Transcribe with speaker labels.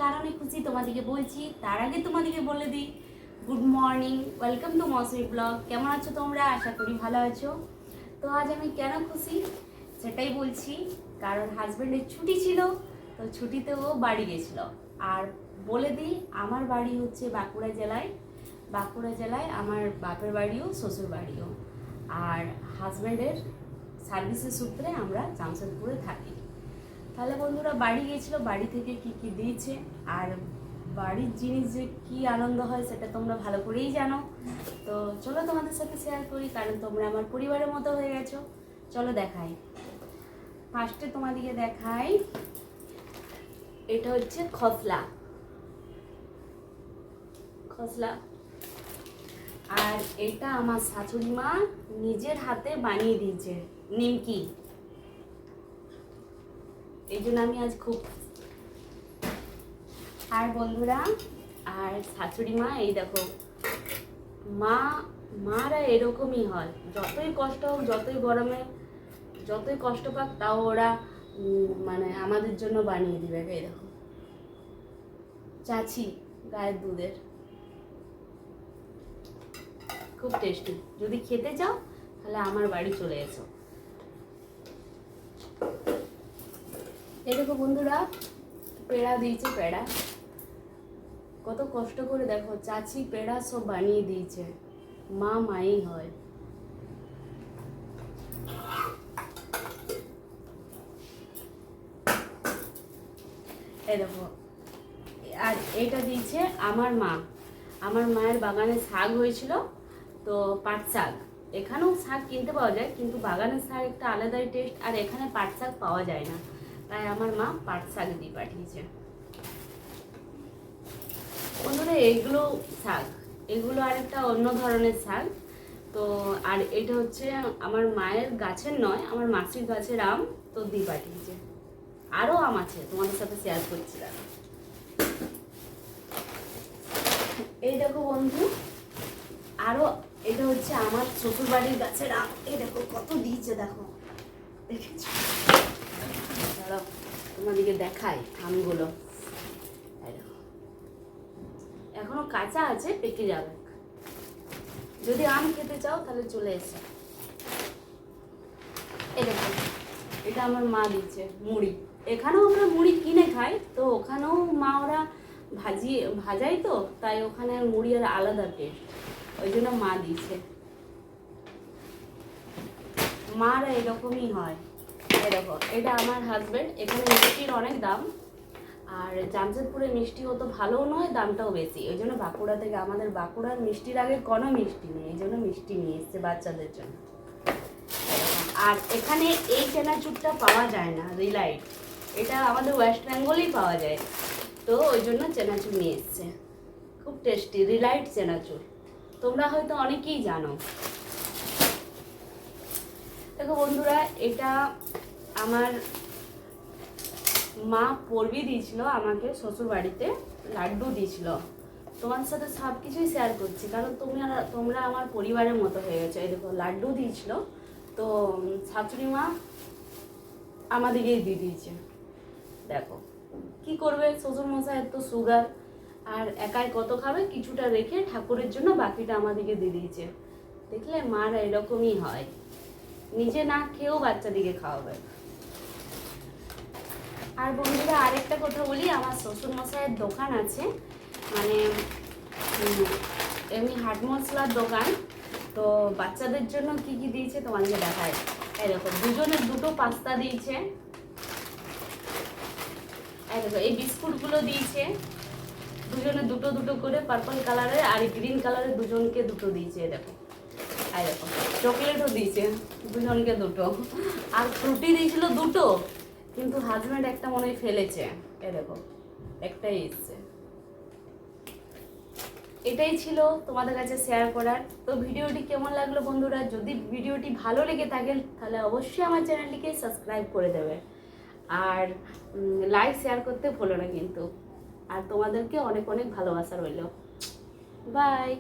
Speaker 1: কারণে খুশি তোমাদেরকে বলছি। তার আগে তোমাদেরকে বলে দিই, good morning, welcome to Moushumi blog. কেমন আছো তোমরা? আশা করি ভালো আছো। তো আজ আমি কেন খুশি সেটাই বলছি। কারণ হাজব্যান্ডের ছুটি ছিল, তো ছুটিতে ও বাড়ি গেছিল। আর বলে দিই, আমার বাড়ি হচ্ছে বাঁকুড়া জেলায়। বাঁকুড়া জেলায় আমার বাপের বাড়িও শ্বশুর বাড়িও। আর হাজব্যান্ডের সার্ভিসের সূত্রে আমরা জামশেদপুরে থাকি। তাহলে বন্ধুরা বাড়ি গিয়েছিল, বাড়ি থেকে কি কি দিয়েছে আর বাড়ির জিনিস যে কি আনন্দ হয় সেটা তোমরা ভালো করেই জানো। তো চলো তোমাদের সাথে শেয়ার করি, কারণ তোমরা আমার পরিবারের মতো হয়ে গেছো। চলো দেখাই। ফার্স্টে তোমাদেরকে দেখাই, এটা হচ্ছে খসলা খসলা। আর এটা আমার শাশুড়ি মা নিজের হাতে বানিয়ে দিয়েছে নিমকি। এই জন্য আমি আজ খুব। আর বন্ধুরা, আর শাশুড়ি মা এই দেখো, মারা এরকমই হয়, যতই কষ্ট হোক, যতই গরমে, যতই কষ্ট পাক, তাও ওরা মানে আমাদের জন্য বানিয়ে দিবে। এই দেখো, চাচি গায়ের দুধের, খুব টেস্টি। যদি খেতে চাও তাহলে আমার বাড়ি চলে এসো। এই দেখো বন্ধুরা, পেড়া দিয়েছে, পেড়া কত কষ্ট করে, দেখো চাচি পেড়া সব বানিয়ে দিয়েছে। মা মাই হয়। এই দেখো, আর এটা দিয়েছে আমার মা। আমার মায়ের বাগানে শাক হয়েছিল, তো পাট শাক। এখানেও শাক কিনতে পাওয়া যায়, কিন্তু বাগানের শাক একটা আলাদাই টেস্ট, আর এখানে পাট শাক পাওয়া যায় না, তাই আমার মা পাট শাক দিয়ে পাঠিয়েছে। বন্ধুরা এগুলো শাক, এগুলো আরেকটা অন্য ধরনের শাক। তো আর এটা হচ্ছে আমার মায়ের গাছের নয়, আমার মাসির গাছের আম, তো দিয়ে পাঠিয়েছে। আরও আম আছে, তোমাদের সাথে শেয়ার করছিলাম। এই দেখো বন্ধু, আরও এটা হচ্ছে আমার শ্বশুর বাড়ির গাছের আম। এই দেখো কত দিয়েছে, দেখো, দেখেছো? দাঁড়াও তোমাদেরকে দেখাই আমগুলো। এখনো কাঁচা আছে, পেকে যাবে। যদি আম খেতে চাও তাহলে চলে এসো। এই দেখো, এটা আমার মা দিচ্ছে মুড়ি। এখানেও আমরা মুড়ি কিনে খাই, তো ওখানেও মা ওরা ভাজাই, তো তাই ওখানে মুড়ি আর আলাদা টেস্ট, ওই জন্য মা দিচ্ছে। মারা এরকমই হয়। এই দেখো, এটা আমার হাজবেন্ড। এখানে মিষ্টির অনেক দাম, আর জামশেদপুরে মিষ্টি অত ভালোও নয়, দামটাও বেশি। ওই জন্য বাঁকুড়া থেকে, আমাদের বাঁকুড়ার মিষ্টির আগে কোনো মিষ্টি নেই, এই জন্য মিষ্টি নিয়ে এসছে বাচ্চাদের জন্য। আর এখানে এই চেনাচুরটা পাওয়া যায় না, রিলাইট, এটা আমাদের ওয়েস্ট বেঙ্গলেই পাওয়া যায়, তো ওই জন্য চেনাচুর নিয়ে এসছে। খুব টেস্টি রিলাইট চেনাচুর, তোমরা হয়তো অনেকেই জানো। দেখো বন্ধুরা, এটা আমার মা পড়বি দিয়েছিল আমাকে শ্বশুর বাড়িতে, লাড্ডু দিয়েছিল। তোমার সাথে সব কিছুই শেয়ার করছি, কারণ তোমরা আমার পরিবারের মতো হয়ে গেছো। এই দেখো, লাড্ডু দিয়েছিল, তো শাশুড়ি মা আমাদেরকেই দিয়ে দিয়েছে। দেখো কি করবে, শ্বশুর মশাইয়ের তো সুগার, আর একাই কত খাবে, কিছুটা রেখে ঠাকুরের জন্য বাকিটা আমাদেরকে দিয়ে দিয়েছে। দেখলে মারা এরকমই হয়, নিজে না খেয়েও বাচ্চাদিকে খাওয়াবে। আর বন্ধুরা আরেকটা কথা বলি, আমার শ্বশুর মশাইয়ের দোকান আছে, মানে এমনি হাট মশলার দোকান। তো বাচ্চাদের জন্য কি কি দিয়েছে তোমাদেরকে দেখায়। এই দেখো, দুজনের দুটো পাস্তা দিয়েছে। এই দেখো, এই বিস্কুটগুলো দিয়েছে, দুজনে দুটো দুটো করে, পার্পল কালারের আর গ্রিন কালারের, দুজনকে দুটো দিয়েছে। দেখো, এই দেখো, চকলেটও দিয়েছে দুজনকে দুটো, আর ফ্রুটি দিয়েছিল দুটো, কিন্তু হাজব্যান্ড একটা মনে হয় ফেলেছে। এ দেখো, একটাই এসছে। এটাই ছিল তোমাদের কাছে শেয়ার করার। তো ভিডিওটি কেমন লাগলো বন্ধুরা? যদি ভিডিওটি ভালো লেগে থাকে তাহলে অবশ্যই আমার চ্যানেলটিকে সাবস্ক্রাইব করে দেবে, আর লাইক শেয়ার করতে ভুলো না কিন্তু। আর তোমাদেরকে অনেক অনেক ভালোবাসা রইল। বাই।